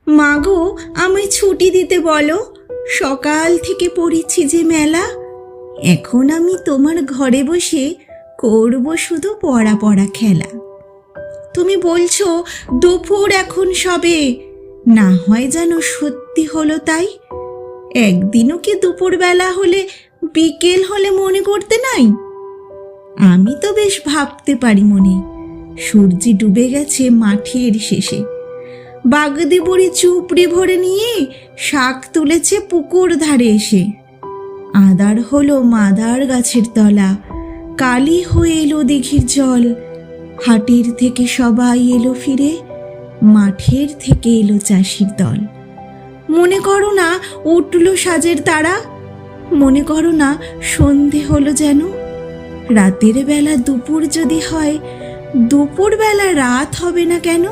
মাগো, আমায় ছুটি দিতে বলো, সকাল থেকে পড়েছি যে মেলা। এখন আমি তোমার ঘরে বসে করব শুধু পড়া পড়া খেলা। তুমি বলছো দুপুর এখন সবে, না হয় যেন সত্যি হলো তাই। একদিনও কি দুপুরবেলা হলে বিকেল হলে মনে করতে নাই? আমি তো বেশ ভাবতে পারি মনে, সূর্যি ডুবে গেছে মাঠের শেষে। বাগদি বুড়ি চুপড়ি ভরে নিয়ে শাক তুলেছে পুকুর ধারে এসে। আদার হলো মাদার গাছের তলা, কালি হয়ে এলো দিঘির জল। হাটের থেকে সবাই এলো ফিরে, মাঠের থেকে এলো চাষির দল। মনে করো না উঠল সাজের তারা, মনে করো না সন্ধে হলো যেন। রাতের বেলা দুপুর যদি হয়, দুপুর বেলা রাত হবে না কেন?